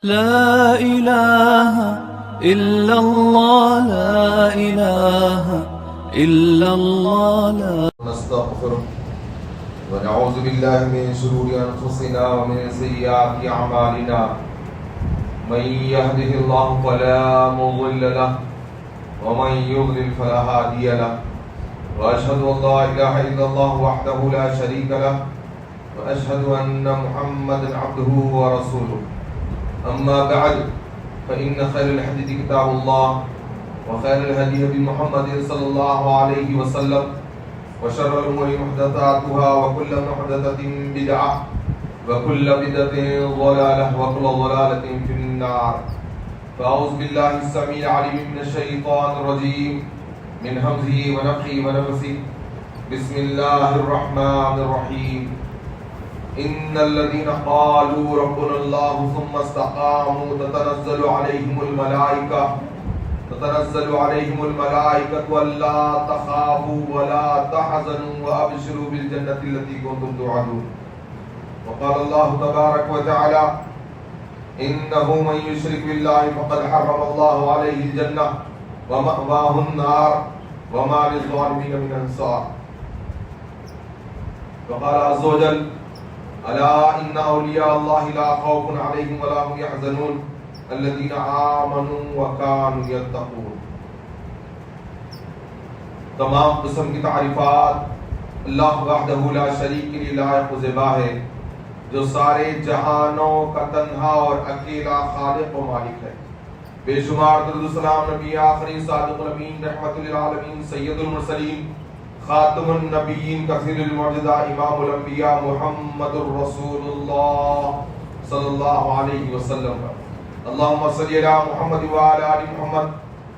لا إله إلا الله لا إله إلا الله لا نستغفره ونعوذ بالله من شرور أنفسنا ومن سيئات أعمالنا من يهده الله فلا مضل له ومن يضلل فلا هادي له وأشهد أن لا إله إلا الله وحده لا شريك له وأشهد أن محمدا عبده ورسوله أما بعد فإن خير الحديث كتاب الله وخير الهدي هدي محمد صلى الله عليه وسلم وشر الأمور محدثاتها وكل محدثة بدعة وكل بدعة ضلالة وكل ضلالة في النار. فأعوذ بالله السميع العليم من الشيطان الرجيم من همزه ونفخه ونفثه. بسم الله الرحمن الرحيم. إن الذين قالوا ربنا الله ثم استقاموا تتنزل عليهم الملائكة ألا تخافوا ولا تحزنوا وأبشروا بالجنة التي كنتم توعدون. وقال الله تبارك وتعالى إنه من يشرك بالله فقد حرم الله عليه الجنة ومأواه النار وما للظالمين من أنصار. وقال عز وجل ألا إن أولياء الله لا خوف عليهم ولا هم يحزنون الذين آمنوا وكانوا يتقون. تمام قسم کی تعریفات اللہ وحدہ لا شریک کے لیے لائق و زیبا ہے، جو سارے جہانوں کا تنہا اور اکیلا خالق و مالک ہے. بے شمار درود و سلام نبی آخری صادق الامین رحمت للعالمین سید المرسلین خاتم النبیین کثیر المعجزہ امام الانبیاء محمد الرسول اللہ صلی اللہ علیہ وسلم. اللہم صلی علی محمد وعلی آل محمد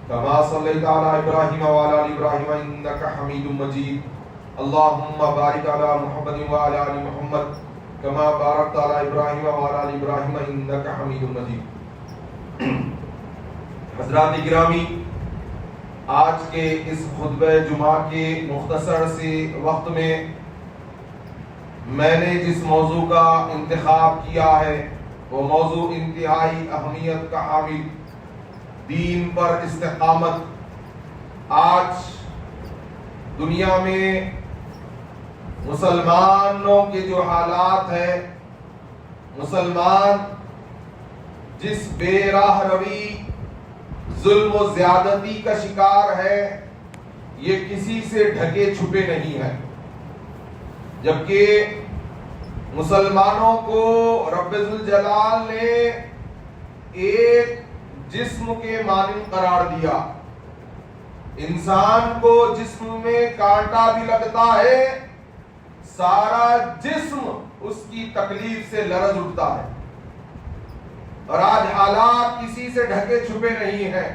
کما صلیت علی ابراہیم وعلی آل ابراہیم انکا حمید مجید. اللہم بارک علی محمد وعلی آل محمد کما بارکت علی ابراہیم وعلی آل ابراہیم انکا حمید مجید. حضرات گرامی، آج کے اس خطبہ جمعہ کے مختصر سے وقت میں میں نے جس موضوع کا انتخاب کیا ہے وہ موضوع انتہائی اہمیت کا حامل، دین پر استقامت. آج دنیا میں مسلمانوں کے جو حالات ہیں، مسلمان جس بے راہ روی ظلم و زیادتی کا شکار ہے، یہ کسی سے ڈھکے چھپے نہیں ہے. جبکہ مسلمانوں کو رب ذوالجلال نے ایک جسم کے مانند قرار دیا. انسان کو جسم میں کانٹا بھی لگتا ہے، سارا جسم اس کی تکلیف سے لرز اٹھتا ہے. اور آج حالات کسی سے ڈھکے چھپے نہیں ہیں.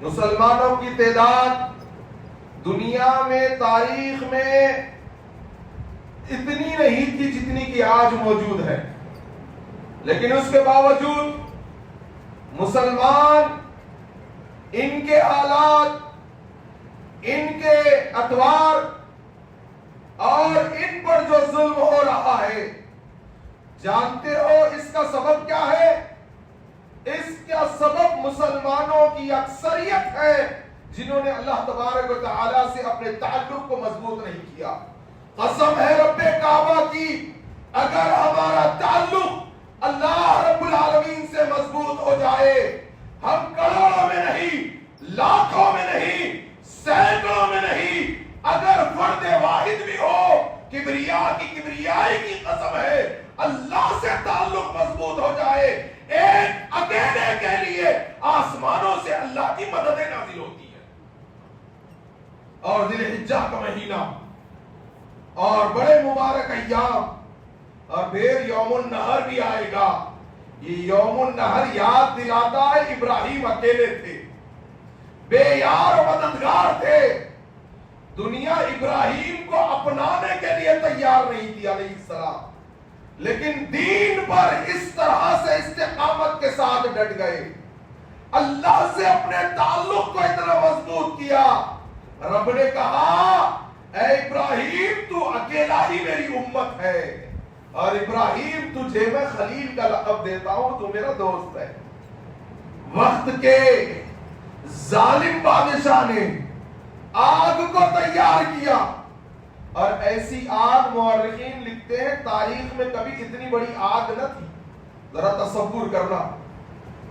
مسلمانوں کی تعداد دنیا میں تاریخ میں اتنی نہیں تھی جتنی کہ آج موجود ہے، لیکن اس کے باوجود مسلمان ان کے حالات، ان کے اطوار اور ان پر جو ظلم ہو رہا ہے، جانتے ہو اس کا سبب کیا ہے؟ اس کا سبب مسلمانوں کی اکثریت ہے جنہوں نے اللہ تبارک و تعالی سے اپنے تعلق کو مضبوط نہیں کیا. قسم ہے رب کعبہ کی، اگر ہمارا تعلق اللہ رب العالمین سے مضبوط ہو جائے، ہم کروڑوں میں نہیں، لاکھوں میں نہیں، سینکڑوں میں نہیں، اگر فرد واحد بھی ہو، کبریائی کی قسم ہے، اللہ سے تعلق مضبوط ہو جائے، ایک اکیلے کے لیے آسمانوں سے اللہ کی مدد نازل ہوتی ہے. اور ذی الحجہ کا مہینہ اور بڑے مبارک ایام، اور پھر یوم النحر بھی آئے گا. یہ یوم النحر یاد دلاتا ہے ابراہیم اکیلے تھے، بے یار و مددگار تھے. دنیا ابراہیم کو اپنانے کے لیے تیار نہیں تھی علیہ السلام، لیکن دین پر اس طرح سے استقامت کے ساتھ ڈٹ گئے. اللہ سے اپنے تعلق کو اتنا مضبوط کیا، رب نے کہا اے ابراہیم تو اکیلا ہی میری امت ہے، اور ابراہیم تجھے میں خلیل کا لقب دیتا ہوں، تو میرا دوست ہے۔ وقت کے ظالم بادشاہ نے آگ کو تیار کیا، اور ایسی آگ مورخین لکھتے ہیں تاریخ میں کبھی اتنی بڑی آگ نہ تھی۔ ذرا تصور کرنا،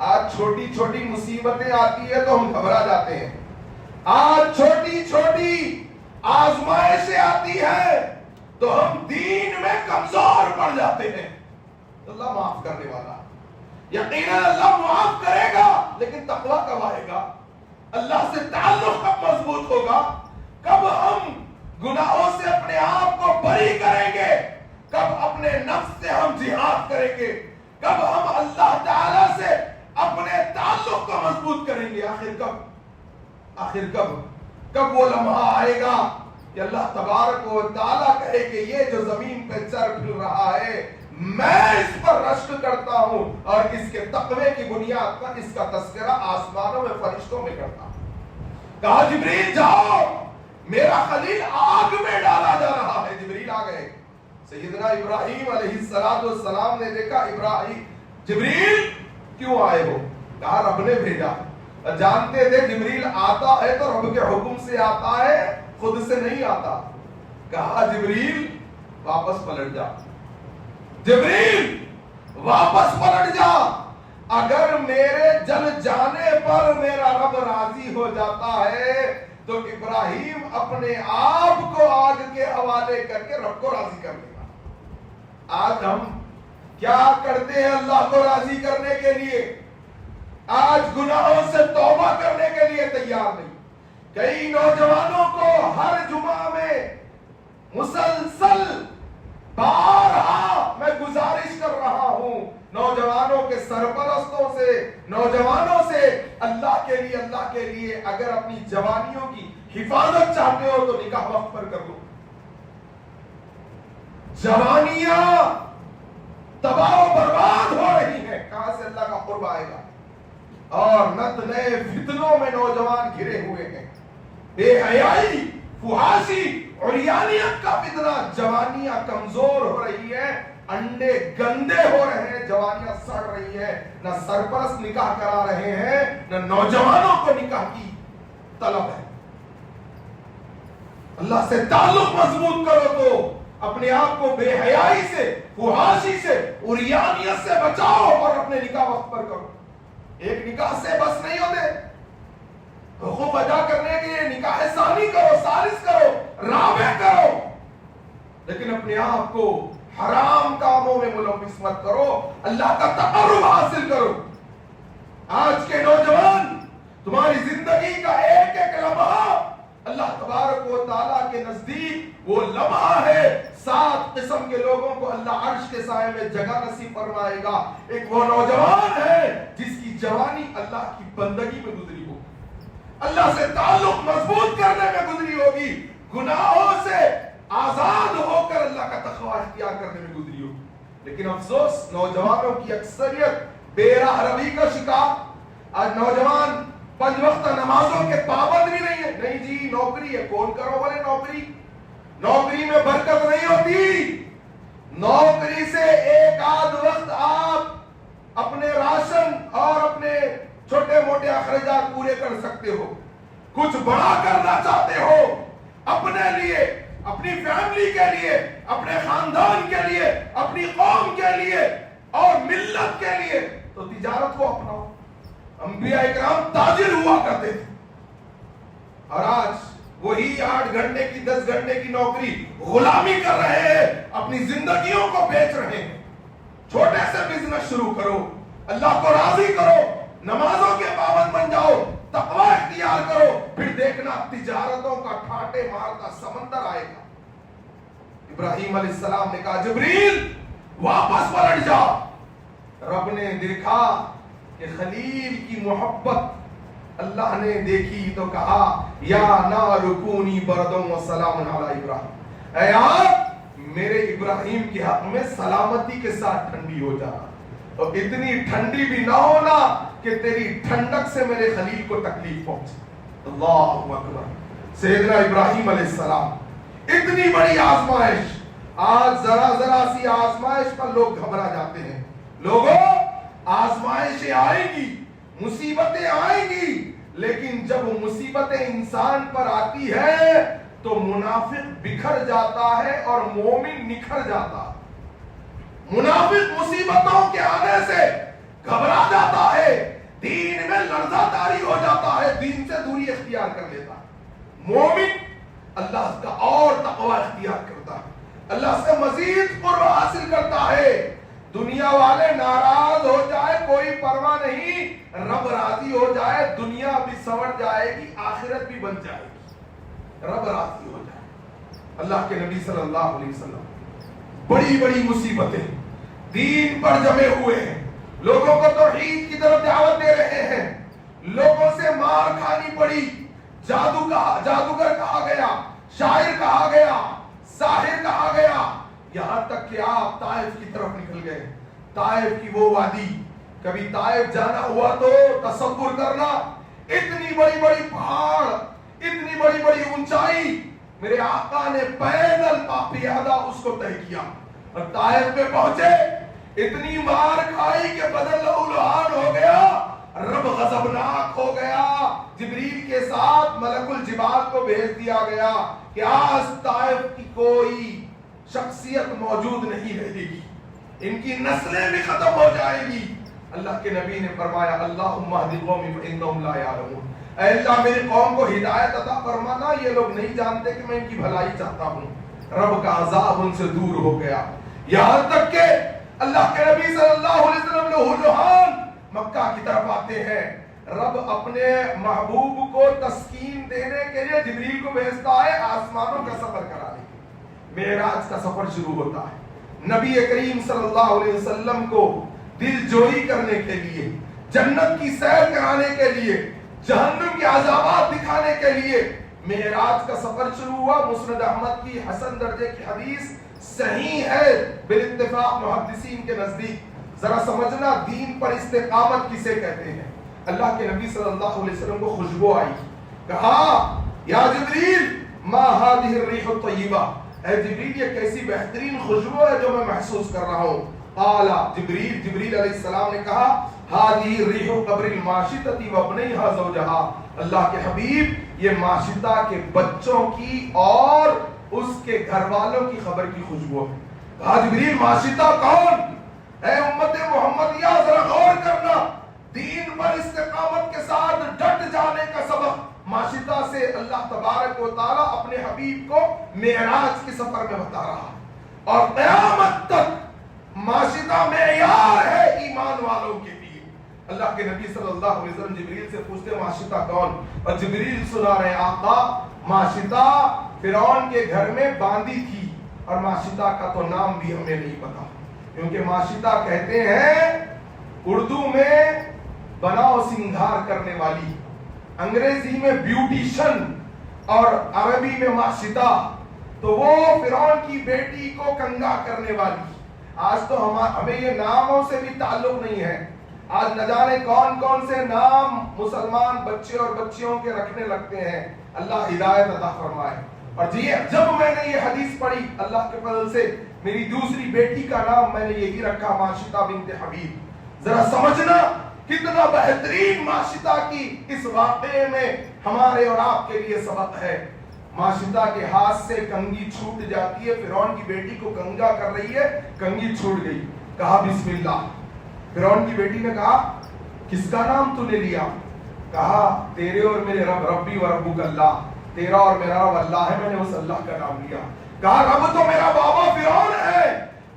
آج چھوٹی چھوٹی مصیبتیں آتی ہے تو ہم گھبرا جاتے ہیں، آج چھوٹی چھوٹی آزمائشیں آتی ہے تو ہم دین میں کمزور پڑ جاتے ہیں۔ اللہ معاف کرنے والا، یقیناً اللہ معاف کرے گا، لیکن تقویٰ کب آئے گا؟ اللہ سے تعلق کب مضبوط ہوگا؟ کب ہم گناہوں سے اپنے آپ کو بری کریں گے؟ کب اپنے نفس سے ہم جہاد کریں گے؟ کب ہم اللہ تعالی سے اپنے تعلق کو مضبوط کریں گے؟ آخر کب وہ لمحہ آئے گا کہ اللہ تبارک و تعالیٰ کہے کہ یہ جو زمین پہ چر پھر رہا ہے میں اس پر رشک کرتا ہوں، اور اس کے تقوی کی بنیاد پر اس کا تذکرہ آسمانوں میں فرشتوں میں کرتا ہوں۔ کہا جبریل جاؤ، میرا خلیل آگ میں ڈالا جا رہا ہے۔ جبریل آ گئے، سیدنا ابراہیم علیہ السلام نے دیکھا ابراہیم، جبریل کیوں آئے ہو؟ کہا رب نے بھیجا۔ جانتے تھے جبریل آتا ہے تو رب کے حکم سے آتا ہے، خود سے نہیں آتا۔ کہا جبریل واپس پلٹ جا، جبریل واپس پلٹ جا، اگر میرے جل جانے پر میرا رب راضی ہو جاتا ہے تو ابراہیم اپنے آپ کو آگ کے حوالے کر کے رب کو راضی کر لے گا۔ آج ہم کیا کرتے ہیں اللہ کو راضی کرنے کے لیے؟ آج گناہوں سے توبہ کرنے کے لیے تیار نہیں۔ کئی نوجوانوں کو ہر جمعہ میں مسلسل بارہا میں گزارش کر رہا ہوں، نوجوانوں کے سرپرستوں سے، نوجوانوں سے، اللہ کے لیے اگر اپنی جوانیوں کی حفاظت چاہتے ہو تو نکاح وقت پر کر لو۔ جوانیاں تباہ و برباد ہو رہی ہیں، کہاں سے اللہ کا قرب آئے گا؟ اور نت نئے فتنوں میں نوجوان گھرے ہوئے ہیں، بے حیائی، فحاشی، عریانیت کا فتنہ، جوانیاں کمزور ہو رہی ہے، انڈے گندے ہو رہے ہیں، جوانیاں سڑ رہی ہے، نہ سرپرست نکاح کرا رہے ہیں، نہ نوجوانوں کو نکاح کی طلب ہے۔ اللہ سے تعلق مضبوط کرو تو اپنے آپ کو بے حیائی سے، فحاشی سے، عریانیت سے بچاؤ اور اپنے نکاح وقت پر کرو۔ ایک نکاح سے بس نہیں ہوتے، حقوق ادا کرنے کے لیے نکاح ثانی کرو، ثالث کرو، رابع کرو، لیکن اپنے آپ کو حرام کاموں میں ملوث مت کرو، اللہ کا تقرب حاصل کرو۔ آج کے نوجوان، تمہاری زندگی کا ایک ایک لمحہ اللہ تبارک و تعالیٰ کے نزدیک وہ لمحہ ہے۔ 7 قسم کے لوگوں کو اللہ عرش کے سائے میں جگہ نصیب فرمائے گا۔ ایک وہ نوجوان ہے جس کی جوانی اللہ کی بندگی میں گزری ہوگی، اللہ سے تعلق مضبوط کرنے میں گزری ہوگی، گناہوں سے آزاد ہو کر اللہ کا تقوی اختیار کرنے میں گزری ہوگی۔ لیکن افسوس، نوجوانوں کی اکثریت بے راہ روی کا شکار۔ آج نوجوان 5 وقت نمازوں کے پابند بھی نہیں ہے۔ نہیں جی نوکری ہے، کون کرو بولے نوکری؟ نوکری میں برکت نہیں ہوتی۔ نوکری سے ایک آدھ وقت آپ اپنے راشن اور اپنے چھوٹے موٹے اخراجات پورے کر سکتے ہو۔ کچھ بڑا کرنا چاہتے ہو اپنے لیے، اپنی فیملی کے لیے، اپنے خاندان کے لیے، اپنی قوم کے لیے اور ملت کے لیے، تو تجارت کو اپناؤ۔ انبیاء اکرام تاجر ہوا کرتے تھے، اور آج وہی 8 گھنٹے کی 10 گھنٹے کی نوکری غلامی کر رہے ہیں، اپنی زندگیوں کو بیچ رہے ہیں۔ چھوٹے سے بزنس شروع کرو، اللہ کو راضی کرو، نمازوں کے پابند بن جاؤ، تقوی اختیار کرو، پھر دیکھنا تجارتوں کا ٹھاٹے مارتا سمندر آئے گا۔ ابراہیم علیہ السلام نے کہا جبریل واپس پلٹ جا۔ رب نے دیکھا کہ خلیل کی محبت اللہ نے دیکھی تو کہا یا نار کونی بردم و سلام علی ابراہیم، اے آگ میرے ابراہیم کے حق میں سلامتی کے ساتھ ٹھنڈی ہو جا، اور اتنی ٹھنڈی بھی نہ ہونا کہ تیری ٹھنڈک سے میرے خلیل کو تکلیف پہنچے۔ اللہ اکبر۔ سیدنا ابراہیم علیہ السلام اتنی بڑی آزمائش، آج ذرا ذرا سی آزمائش پر لوگ گھبرا جاتے ہیں. لوگوں آزمائشیں آئیں گی, مصیبتیں آئیں گی, لیکن جب مصیبتیں انسان پر آتی ہے تو منافق بکھر جاتا ہے اور مومن نکھر جاتا ہے. منافق مصیبتوں کے آنے سے گھبرا جاتا ہے, دین میں لرزہ طاری ہو جاتا ہے, دین سے دوری اختیار کر لیتا ہے. مومن اللہ کا اور تقوی اختیار کرتا ہے, اللہ سے مزید قرب حاصل کرتا ہے. دنیا والے ناراض ہو جائے کوئی پرواہ نہیں, رب راضی ہو جائے دنیا بھی سنور جائے گی, آخرت بھی بن جائے گی. رب راضی ہو جائے. اللہ کے نبی صلی اللہ علیہ وسلم بڑی بڑی مصیبتیں دین پر جمے ہوئے ہیں, لوگوں کو توحید کی طرف دعوت دے رہے ہیں, لوگوں سے مار کھانی پڑی, جادوگر کہا گیا, شاعر کہا گیا, ساحر کہا گیا, یہاں تک کہ آپ طائف کی طرف نکل گئے. طائف کی وہ وادی, کبھی طائف جانا ہوا تو تصور کرنا, اتنی بڑی بڑی پہاڑ, اتنی بڑی بڑی اونچائی, میرے آقا نے پیدل پیادہ اس کو طے کیا اور طائف میں پہنچے. اتنی مار کھائی کہ بدن لہولہان ہو گیا, رب غضبناک ہو گیا. جبریل کے ساتھ ملک الجبال کو بھیج دیا گیا کہ آج طائف کی کوئی شخصیت موجود نہیں رہے گی, ان کی نسلیں بھی ختم ہو جائے گی. اللہ کے نبی نے فرمایا اللہم اہد قومی فانہم لا یعلمون, اے اللہ میری قوم کو ہدایت عطا فرمانا, یہ لوگ نہیں جانتے کہ میں ان کی بھلائی چاہتا ہوں. رب کا عذاب ان سے دور ہو گیا. یہاں تک کہ اللہ کے نبی صلی اللہ علیہ وسلم لہولہان مکہ کی طرف آتے ہیں. رب اپنے محبوب کو تسکین دینے کے لیے جبریل کو بھیجتا ہے آسمانوں کا سفر کرانے. معراج کا سفر شروع ہوتا ہے. نبی کریم صلی اللہ علیہ وسلم کو دل جوئی کرنے کے لیے, جنت کی سیر کرانے کے لیے, جہنم کے عذابات دکھانے کے لیے معراج کا سفر شروع ہوا. مسند احمد کی حسن درجے کی حدیث صحیح ہے بالاتفاق محدثین کے نزدیک. ذرا سمجھنا دین پر استقامت کسے کہتے ہیں. اللہ کے نبی صلی اللہ علیہ وسلم کو خوشبو آئی, کہا یا جبریل ما هذه الريح الطيبة, اے جبریل یہ کیسی بہترین خوشبو ہے جو میں محسوس کر رہا ہوں. قال جبریل علیہ السلام نے کہا هذه ريح قبر الماشطة وابنيها زوجها, اللہ کے حبیب یہ ماشطہ کے بچوں کی اور اس کے گھر والوں کی خبر کی خوشبو ہے. کہا جبریل ماشطہ کون؟ اے امت محمدیہ ذرا غور کرنا, دین پر استقامت کے ساتھ ڈٹ جانے کا سبق ماشطہ سے اللہ تبارک و تعالی اپنے حبیب کو معراج کے سفر میں بتا رہا ہے. اور قیامت تک ماشطہ معیار ہے ایمان والوں کے لیے. اللہ کے نبی صلی اللہ علیہ وسلم جبریل سے پوچھتے ماشطہ کون, اور جبریل سنا رہے آقا ماشطہ فرعون کے گھر میں باندھی تھی, اور ماشطہ کا تو نام بھی ہمیں نہیں پتا, کیونکہ ماشطہ کہتے ہیں اردو میں بناؤ سنگھار کرنے والی, انگریزی میں بیوٹیشن اور عربی میں ماشطہ, تو وہ فرعون کی بیٹی کو کنگا کرنے والی. آج تو ہمیں یہ ناموں سے بھی تعلق نہیں ہے. آج نہ جانے کون کون سے نام مسلمان بچے اور بچیوں کے رکھنے لگتے ہیں. اللہ ہدایت عطا فرمائے. اور جب میں نے یہ حدیث پڑھی اللہ کے فضل سے میری دوسری بیٹی کا نام میں نے یہی رکھا ماشطہ بنت حبیب. ذرا سمجھنا کتنا بہترین ماشطہ کی اس واقعے میں ہمارے اور آپ کے لیے سبق ہے. ماشطہ کے ہاتھ سے کنگھی چھوٹ جاتی ہے, فرعون کی بیٹی کو کنگا کر رہی ہے, کنگھی چھوٹ گئی. کہا بسم اللہ. فرعون کی بیٹی نے کہا کس کا نام تو نے لیا؟ کہا تیرے اور میرے رب, ربی و ربک اللہ, تیرا اور میرا رب اللہ ہے, میں نے اس اللہ کا نام لیا. کہا رب تو میرا بابا فرعون ہے,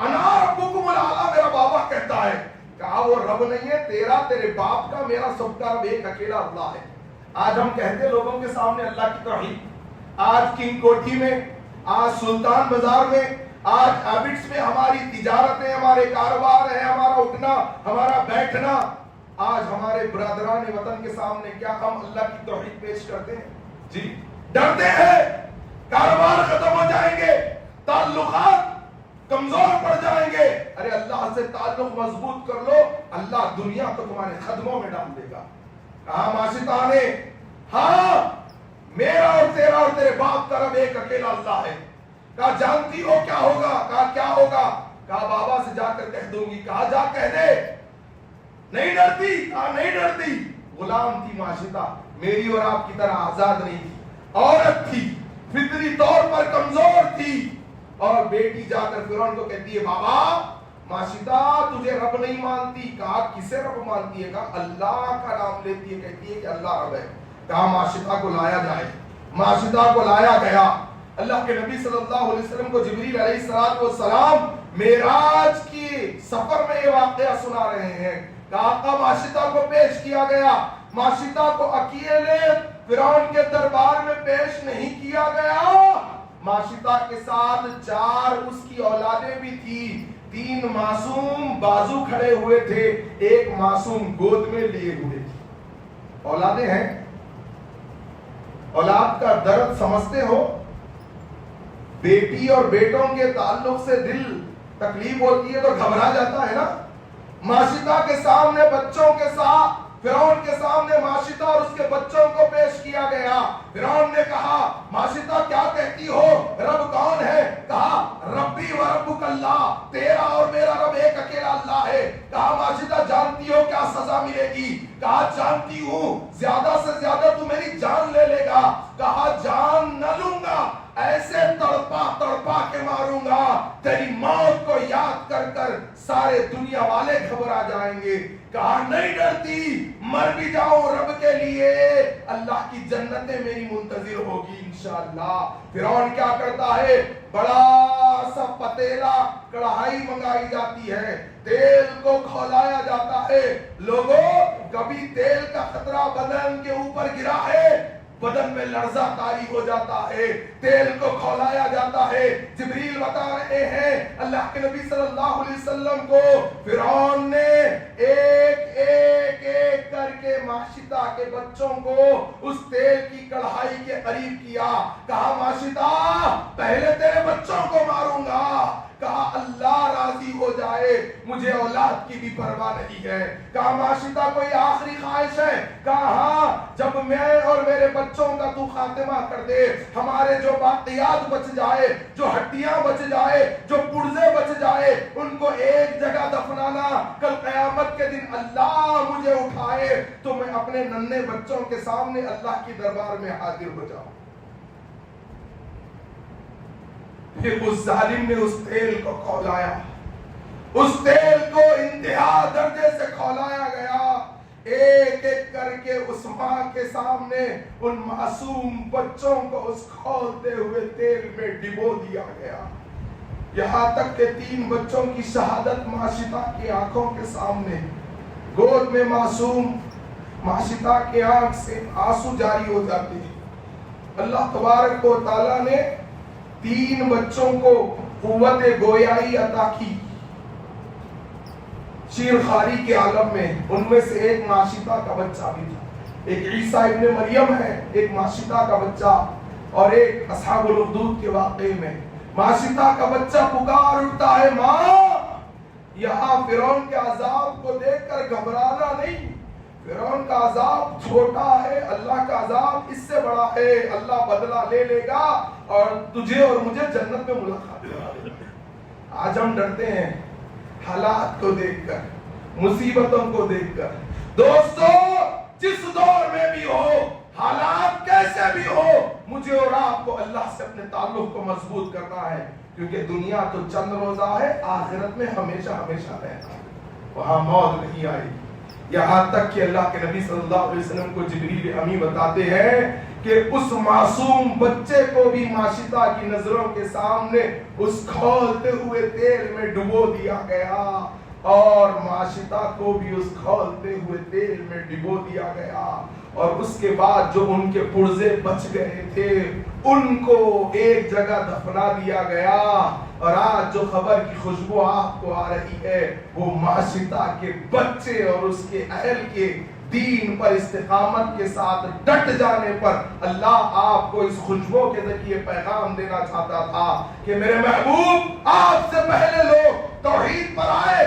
انا ربکم الاعلی میرا بابا کہتا ہے. کہا وہ رب نہیں ہے تیرا, تیرے باپ کا, میرا سب کا رب ایک اکیلا اللہ ہے. آج ہم کہتے لوگوں کے سامنے اللہ کی توحید, آج کنگ کوٹھی میں, آج سلطان بازار میں, آج ہیبٹس میں ہماری تجارتیں, ہمارے کاروبار ہیں, ہمارا اٹھنا, ہمارا بیٹھنا, آج ہمارے برادران وطن کے سامنے کیا ہم اللہ کی توحید پیش کرتے ہیں؟ جی ڈرتے ہیں کاروبار ختم ہو جائیں گے, تعلقات کمزور پڑ جائیں گے. ارے اللہ سے تعلق مضبوط کر لو, اللہ دنیا کو تمہارے قدموں میں ڈال دے گا. کہا ماشطہ نے ہاں میرا اور تیرا اور تیرے باپ کا رب ایک اکیلا اللہ ہے. کہا جانتی ہو کیا ہوگا؟ کہا کیا ہوگا؟ کہا بابا سے جا کر کہہ دوں گی۔ کہا جا کہہ دے۔ نہیں ڈرتی؟ کہا نہیں ڈرتی۔ غلام تھی ماشطہ، میری اور آپ کی طرح آزاد نہیں تھی، عورت تھی، فطری طور پر کمزور تھی، اور بیٹی جا کر فرعون کو کہتی ہے بابا ماشطہ تجھے رب نہیں مانتی۔ کہا کسے رب مانتی ہے؟ کہا اللہ کا نام لیتی ہے، کہتی ہے کہ اللہ رب ہے۔ کہا ماشطہ کو لایا جائے۔ ماشطہ کو لایا گیا۔ اللہ کے نبی صلی اللہ علیہ وسلم کو جبریل علیہ السلام معراج کی سفر میں یہ واقعہ سنا رہے ہیں۔ کہا آقا ماشطہ کو پیش کیا گیا۔ ماشطہ کو اکیلے فرعون کے دربار میں پیش نہیں کیا گیا، ماشطہ کے ساتھ 4 اس کی اولادیں بھی تھی۔ 3 معصوم بازو کھڑے ہوئے تھے، 1 معصوم گود میں لیے ہوئے تھے۔ اولادیں ہیں، اولاد کا درد سمجھتے ہو؟ بیٹی اور بیٹوں کے تعلق سے دل تکلیف ہوتی ہے تو گھبرا جاتا ہے نا۔ ماشطہ کے سامنے بچوں کے ساتھ فرعون کے سامنے ماشطہ اور اس کے بچوں کو پیش کیا گیا۔ فرعون نے کہا ماشطہ کیا کہتی ہو؟ رب کون ہے؟ کہا ربی و ربک اللہ، تیرا اور میرا رب ایک اکیلا اللہ ہے۔ کہا ماشطہ جانتی ہو کیا سزا ملے گی؟ کہا جانتی ہوں، زیادہ سے زیادہ تو میری جان لے لے گا۔ کہا جان نہ لوں گا، ایسے تڑپا تڑپا کے ماروں گا تیری موت کو یاد کر کر سارے دنیا والے گھبرا جائیں گے۔ کہا نہیں ڈرتی، مر بھی جاؤں رب کے لیے، اللہ کی جنتیں میری منتظر ہوگی انشاءاللہ۔ فرعون کیا کرتا ہے؟ بڑا سا پتیلا، کڑھائی منگائی جاتی ہے، تیل کو کھولایا جاتا ہے۔ لوگوں کبھی تیل کا قطرہ بدن کے اوپر گرا ہے، بدن میں لرزہ طاری ہو جاتا ہے، تیل کو کھولایا جاتا ہے۔ جبریل بتا رہے ہیں اللہ کے نبی صلی اللہ علیہ وسلم کو فرعون نے ایک ایک ایک کر کے ماشطہ کے بچوں کو اس تیل کی کڑھائی کے قریب کیا۔ کہا ماشطہ پہلے تیرے بچوں کو ماروں گا۔ کہا اللہ راضی ہو جائے، مجھے اولاد کی بھی پرواہ نہیں ہے۔ کہا ماشطہ کوئی آخری خواہش ہے؟ کہا ہاں، جب میں اور میرے بچوں کا تو خاتمہ کر دے، ہمارے جو باقیات بچ جائے، جو ہڈیاں بچ جائے، جو پرزے بچ جائے، ان کو ایک جگہ دفنانا، کل قیامت کے دن اللہ مجھے اٹھائے تو میں اپنے ننھے بچوں کے سامنے اللہ کی دربار میں حاضر ہو جاؤں۔ پھر اس ظالم نے اس تیل کو کھولایا، اس تیل کو انتہا درجے سے کھولایا گیا، ایک ایک کر کے اس ماں کے سامنے ان معصوم بچوں کو اس کھولتے ہوئے تیل میں ڈبو دیا گیا، یہاں تک کہ 3 بچوں کی شہادت ماشطہ کی آنکھوں کے سامنے، گود میں معصوم، ماشطہ کی آنکھ سے آنسو جاری ہو جاتے ہیں۔ اللہ تبارک و تعالیٰ نے 3 بچوں کو قوت گویائی عطا کی شیرخواری کے عالم میں، ان میں سے ایک ماشطہ کا بچہ بھی تھا، ایک عیسیٰ ابن مریم ہے، ایک ماشطہ کا بچہ، اور ایک اصحاب الاخدود کے واقعے میں ماشطہ کا بچہ پکار اٹھتا ہے ماں۔ یہاں فرعون کے عذاب کو دیکھ کر گھبرانا نہیں، فرعون کا عذاب چھوٹا ہے، اللہ کا عذاب اس سے بڑا ہے، اللہ بدلہ لے لے گا اور تجھے اور مجھے جنت میں ملاقات کرا دے گا۔ آج ہم ڈرتے ہیں حالات کو دیکھ کر، مصیبتوں کو دیکھ کر۔ دوستو جس دور میں بھی ہو، حالات کیسے بھی ہو، مجھے اور آپ کو اللہ سے اپنے تعلق کو مضبوط کرنا ہے، کیونکہ دنیا تو چند روزہ ہے، آخرت میں ہمیشہ ہمیشہ رہنا ہے، وہاں موت نہیں آئے گی۔ یہاں تک کہ اللہ کے نبی صلی اللہ علیہ وسلم کو جبریل امی بتاتے ہیں کہ اس معصوم بچے کو بھی ماشطہ کی نظروں کے سامنے اس کھولتے ہوئے تیل میں ڈبو دیا گیا، اور ماشطہ کو بھی اس کھولتے ہوئے تیل میں ڈبو دیا گیا، اور اس کے بعد جو ان کے پرزے بچ گئے تھے ان کو ایک جگہ دفنا دیا گیا۔ اور آج جو خبر کی خوشبو آپ کو آ رہی ہے وہ ماشطہ کے بچے اور اس کے اہل کے دین پر استقامت کے ساتھ ڈٹ جانے پر اللہ آپ کو اس خوشبو کے ذریعے پیغام دینا چاہتا تھا کہ میرے محبوب آپ سے پہلے لوگ توحید پر آئے،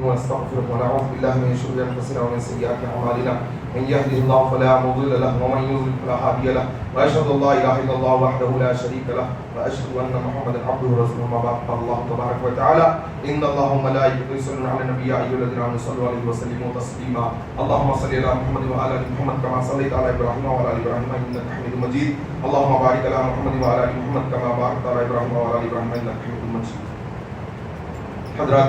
ونستغفرك ونعوذ بالله من شرور انفسنا ومن سيئات اعمالنا من يهده الله فلا مضل له ومن يضلل فلا هادي له واشهد ان لا اله الا الله وحده لا شريك له واشهد ان محمدا عبده ورسوله ما بعد قال الله تبارك وتعالى ان الله وملائكته يصلون على النبي يا ايها الذين امنوا صلوا عليه وسلموا تسليما اللهم صل على محمد وعلى ال محمد كما صليت على ابراهيم وعلى ال ابراهيم انك حميد مجيد اللهم بارك على محمد وعلى ال محمد كما باركت على ابراهيم وعلى ال ابراهيم انك حميد مجيد حضرات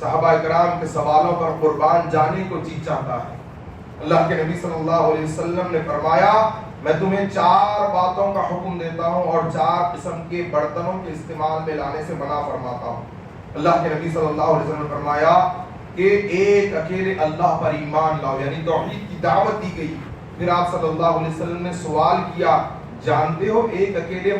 صحابہ کرام کے سوالوں پر قربان جانے کو جی چاہتا ہے۔ اللہ کے نبی صلی اللہ علیہ وسلم نے فرمایا میں تمہیں 4 باتوں کا حکم دیتا ہوں اور 4 قسم کے برتنوں کے استعمال میں لانے سے منع فرماتا ہوں۔ اللہ کے نبی صلی اللہ علیہ وسلم نے فرمایا کہ ایک اکیلے اللہ پر ایمان لاؤ، یعنی توحید کی دعوت دی گئی۔ پھر آپ صلی اللہ علیہ وسلم نے سوال کیا جانتے ہو ایک اکیلے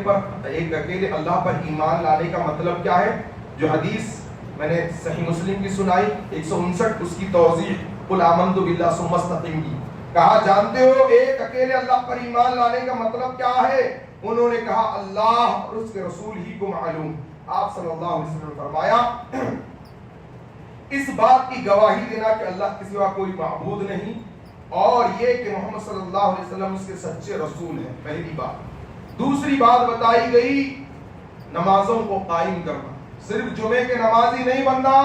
اللہ پر ایمان لانے کا مطلب کیا ہے؟ جو حدیث میں نے صحیح مسلم کی سنائی 159 اس کی توضیح قل آمنت باللہ ثم استقم کی، کہا جانتے ہو ایک اکیلے اللہ پر ایمان لانے کا مطلب کیا ہے؟ انہوں نے کہا اللہ اور اس کے رسول ہی کو معلوم۔ آپ صلی اللہ علیہ وسلم نے فرمایا اس بات کی گواہی دینا کہ اللہ کے سوا کوئی معبود نہیں اور یہ کہ محمد صلی اللہ علیہ وسلم اس کے سچے رسول ہیں، پہلی بات۔ دوسری بات بتائی گئی نمازوں کو قائم کرنا، صرف جمعے کے نمازی نہیں بننا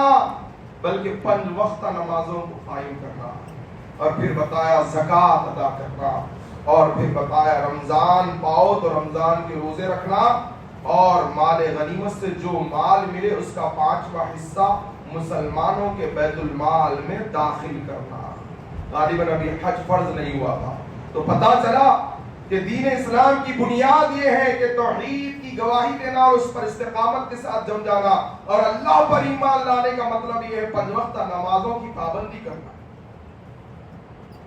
بلکہ 5 وقتہ نمازوں کو قائم کرنا، اور پھر بتایا زکوٰۃ ادا کرنا، اور پھر بتایا رمضان پاؤ تو رمضان کے روزے رکھنا، اور مال غنیمت سے جو مال ملے اس کا 5واں حصہ مسلمانوں کے بیت المال میں داخل کرنا۔ غالباً ابھی حج فرض نہیں ہوا تھا، تو پتہ چلا کہ دین اسلام کی بنیاد یہ ہے کہ توحید کی گواہی دینا اور اس پر استقامت کے ساتھ جم جانا، اور اللہ پر ایمان لانے کا مطلب یہ ہے 5 وقتہ نمازوں کی پابندی کرنا۔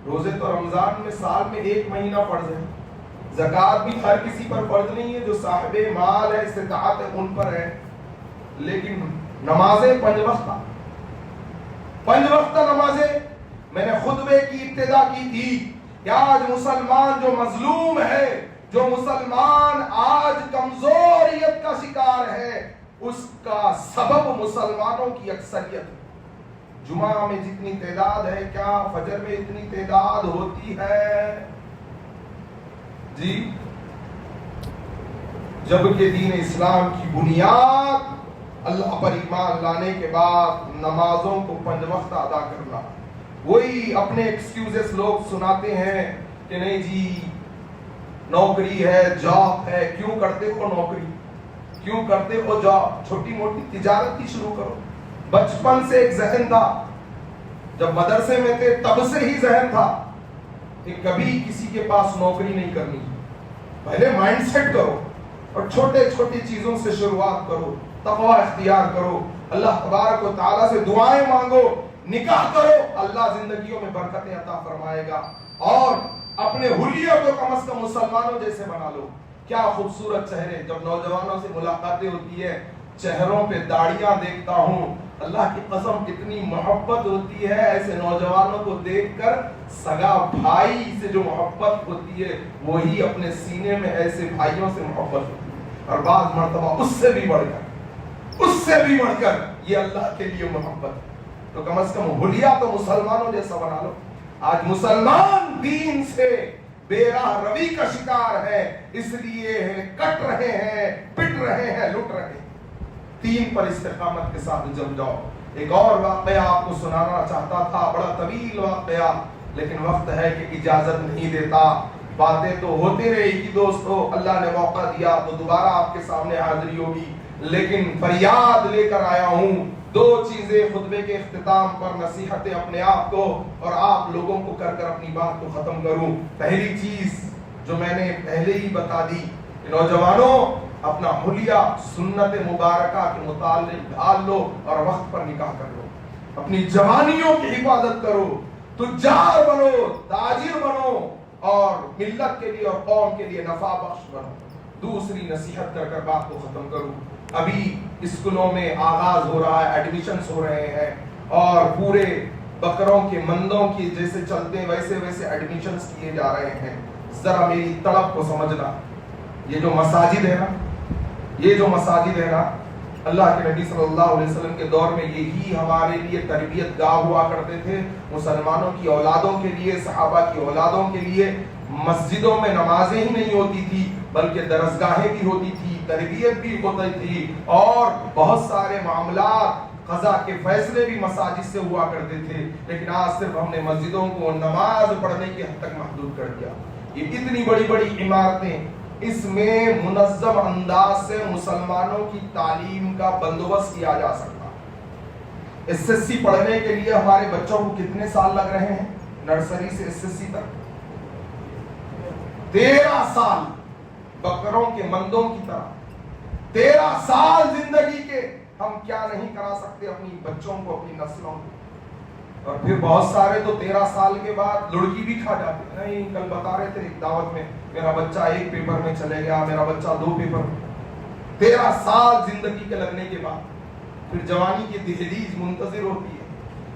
روزے تو رمضان میں سال میں 1 مہینہ فرض ہے، زکوٰۃ بھی ہر کسی پر فرض نہیں ہے، جو صاحب مال ہے استطاعت ہے ان پر ہے، لیکن نمازیں 5 وقتہ 5 وقتہ نمازیں۔ میں نے خطبے کی ابتدا کی تھی کہ آج مسلمان جو مظلوم ہے، جو مسلمان آج کمزوریت کا شکار ہے، اس کا سبب مسلمانوں کی اکثریت ہے۔ جمعہ میں جتنی تعداد ہے کیا فجر میں اتنی تعداد ہوتی ہے؟ جی، جبکہ دین اسلام کی بنیاد اللہ پر ایمان لانے کے بعد نمازوں کو 5 وقت ادا کرنا۔ وہی اپنے ایکسکیوزز لوگ سناتے ہیں کہ نہیں جی نوکری ہے، جاب ہے، کیوں کرتے ہو نوکری، کیوں کرتے ہو جاب، چھوٹی موٹی تجارت ہی شروع کرو۔ بچپن سے ایک ذہن تھا، جب مدرسے میں تھے تب سے ہی ذہن تھا کہ کبھی کسی کے پاس نوکری نہیں کرنی، پہلے مائنڈ سیٹ کرو اور چھوٹے چھوٹی چیزوں سے شروعات کرو، تقوی اختیار کرو، اللہ تبارک و تعالیٰ سے دعائیں مانگو، نکاح کرو، اللہ زندگیوں میں برکتیں عطا فرمائے گا، اور اپنے حلیہ کو کم از کم مسلمانوں جیسے بنا لو۔ کیا خوبصورت چہرے، جب نوجوانوں سے ملاقاتیں ہوتی ہے چہروں پہ داڑیاں دیکھتا ہوں، اللہ کی قسم کتنی محبت ہوتی ہے ایسے نوجوانوں کو دیکھ کر۔ سگا بھائی سے جو محبت ہوتی ہے وہی اپنے سینے میں ایسے بھائیوں سے محبت ہوتی ہے، اور بعض مرتبہ اس سے بھی بڑھ کر یہ اللہ کے لیے محبت ہے۔ تو کم از کم حلیہ تو مسلمانوں جیسا بنا لو۔ آج مسلمان دین سے بے راہ روی کا شکار ہے، اس لیے کٹ رہے ہیں، پٹ رہے ہیں، لٹ رہے ہیں۔ 3 پر استقامت کے ساتھ جم جاؤ۔ ایک اور واقعہ آپ کو سنانا چاہتا تھا، بڑا طویل واقعہ، لیکن وقت ہے کہ اجازت نہیں دیتا۔ باتیں تو ہوتی رہے گی دوستو، اللہ نے موقع دیا تو دوبارہ آپ کے سامنے حاضری ہوگی، لیکن فریاد لے کر آیا ہوں 2 چیزیں خطبے کے اختتام پر، نصیحتیں اپنے آپ کو اور آپ لوگوں کو کر اپنی بات کو ختم کروں۔ پہلی چیز جو میں نے پہلے ہی بتا دی کہ نوجوانوں اپنا حلیہ سنت مبارکہ کے متعلق ڈھال لو اور وقت پر نکاح کر لو، اپنی جوانیوں کی حفاظت کرو، تجار بنو، تاجر بنو، اور ملت کے لیے اور قوم کے لیے نفع بخش بنو۔ دوسری نصیحت کر بات کو ختم کروں، ابھی اسکولوں میں آغاز ہو رہا ہے، ایڈمیشنز ہو رہے ہیں، اور پورے بکروں کے مندوں کی جیسے چلتے ہیں ویسے ایڈمیشنز کیے جا رہے ہیں۔ ذرا میری طلب کو سمجھنا، یہ جو مساجد ہے نا، اللہ کے نبی صلی اللہ علیہ وسلم کے دور میں یہی ہمارے لیے تربیت گاہ ہوا کرتے تھے، مسلمانوں کی اولادوں کے لیے، صحابہ کی اولادوں کے لیے۔ مسجدوں میں نمازیں ہی نہیں ہوتی تھی بلکہ درسگاہیں بھی ہوتی تھی، تربیت بھی ہوتی تھی، اور بہت سارے معاملات قضا کے فیصلے بھی مساجد سے ہوا کرتے تھے۔ لیکن آج صرف ہم نے مسجدوں کو نماز پڑھنے کی حد تک محدود کر دیا۔ یہ اتنی بڑی بڑی عمارتیں، اس میں منظم انداز سے مسلمانوں کی تعلیم کا بندوبست کیا جا سکتا۔ SSC پڑھنے کے لیے ہمارے بچوں کو کتنے سال لگ رہے ہیں؟ نرسری سے SSC تک 13 سال، بکروں کے مندوں کی طرح 13 سال زندگی کے ہم کیا نہیں کرا سکتے اپنی بچوں کو، اپنی نسلوں کو. اور پھر بہت سارے تو 13 سال کے بعد لڑکی بھی کھا جاتے ہیں. نہیں، کل بتا رہے تھے ایک دعوت میں، میرا بچہ 1 پیپر میں چلے گیا، میرا بچہ 2 پیپر میں. 13 سال زندگی کے لگنے کے بعد پھر جوانی کی دہلیز منتظر ہوتی ہے.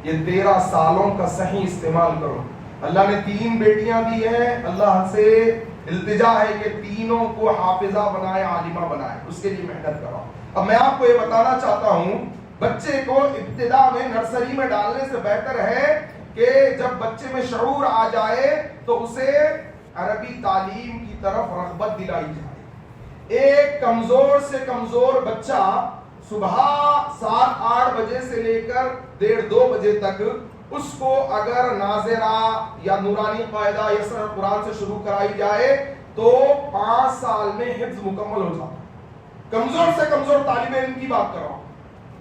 یہ 13 سالوں کا صحیح استعمال کرو. اللہ نے 3 بیٹیاں دی ہیں، اللہ سے التجا ہے کہ تینوں کو حافظہ بنائے، عالمہ بنائے، اس کے لیے محنت کرو. اب میں آپ کو یہ بتانا چاہتا ہوں، بچے کو ابتدا میں نرسری میں ڈالنے سے بہتر ہے کہ جب بچے میں شعور آ جائے تو اسے عربی تعلیم کی طرف رغبت دلائی جائے. ایک کمزور سے کمزور بچہ صبح 7-8 بجے سے لے کر 1:30-2 بجے تک اس کو اگر ناظرہ یا نورانی قاعدہ یا سر قرآن سے شروع کرائی جائے تو 5 سال میں حفظ مکمل ہو جاتا ہے. کمزور سے کمزور طالب علم کی بات کر رہا ہوں،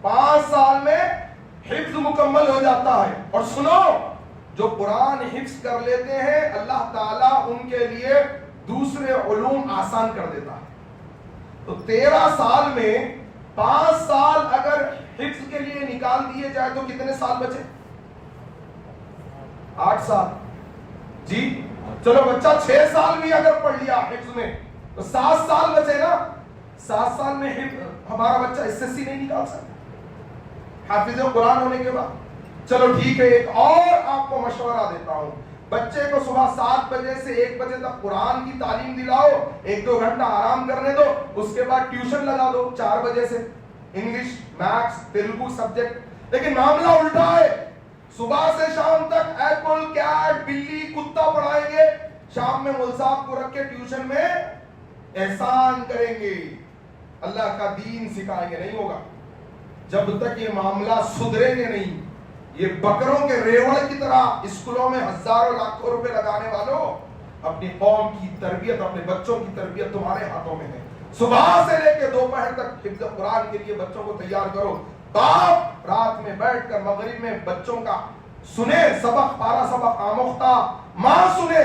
5 سال میں حفظ مکمل ہو جاتا ہے. اور سنو، جو قرآن حفظ کر لیتے ہیں اللہ تعالیٰ ان کے لیے دوسرے علوم آسان کر دیتا ہے. تو 13 سال میں 5 سال اگر حفظ کے لیے نکال دیے جائے تو کتنے سال بچے؟ 8 سال. جی چلو بچہ 6 سال بھی اگر پڑھ لیا حفظ میں تو 7 سال بچے نا. 7 سال میں ہمارا بچہ SSC نہیں نکال سکتا حافظ قرآن ہونے کے بعد. چلو ٹھیک ہے، ایک اور آپ کو مشورہ دیتا ہوں. بچے کو صبح 7 بجے سے 1 بجے تک قرآن کی تعلیم دلاؤ، 1-2 گھنٹہ آرام کرنے دو، اس کے بعد ٹیوشن لگا دو 4 بجے سے، انگلش، میتھس، تیلگو سبجیکٹ. لیکن معاملہ الٹا ہے، صبح سے شام تک ایپل، کیٹ، بلی، کتا پڑھائیں گے، شام میں مول صاحب کو رکھ کے ٹیوشن میں احسان کریں گے، اللہ کا دین سکھائیں گے. نہیں ہوگا جب تک یہ معاملہ سدھریں گے نہیں. یہ بکروں کے ریوڑ کی طرح اسکولوں میں ہزاروں لاکھوں روپے لگانے والوں، اپنی قوم کی تربیت، اپنے بچوں کی تربیت تمہارے ہاتھوں میں ہے. صبح سے لے کے دوپہر تک حفظ قرآن کے لیے بچوں کو تیار کرو. باپ رات میں بیٹھ کر مغرب میں بچوں کا سنے سبق، پارا سبق آموختہ، ماں سنے،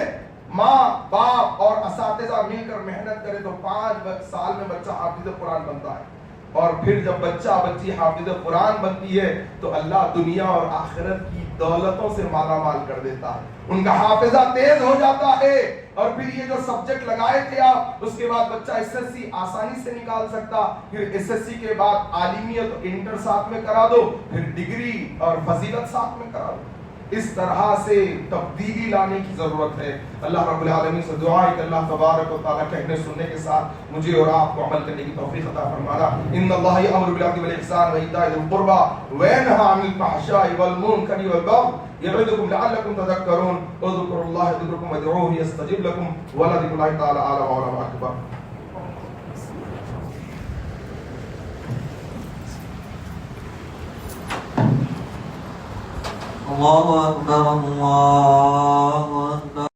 ماں باپ اور اساتذہ مل کر محنت کرے تو 5 سال میں بچہ حافظ قرآن بنتا ہے. اور پھر جب بچہ بچی حافظ قرآن بنتی ہے تو اللہ دنیا اور آخرت کی دولتوں سے مالا مال کر دیتا ہے. ان کا حافظہ تیز ہو جاتا ہے. اور پھر یہ جو سبجیکٹ لگائے تھے آپ، اس کے بعد بچہ SSC آسانی سے نکال سکتا. پھر SSC کے بعد عالمیت انٹر ساتھ میں کرا دو، پھر ڈگری اور فضیلت ساتھ میں کرا دو. اس طرح سے تبدیلی لانے کی ضرورت ہے. اللہ رب العالمین سے دعا ہے کہ اللہ تبارک و تعالیٰ کہنے سننے کے ساتھ مجھے اور آپ کو عمل کرنے کی توفیق عطا فرمانا. ان اللہ یأمر بالعدل والإحسان وإيتاء ذی القربى وینہی عن الفحشاء والمنکر والبغی یعظکم لعلکم تذکرون. اذکروا اللہ یذکرکم وادعوہ یستجب لکم ولذکر اللہ تعالی اعلی وعلی اکبر. اللہ اکبر، اللہ اکبر.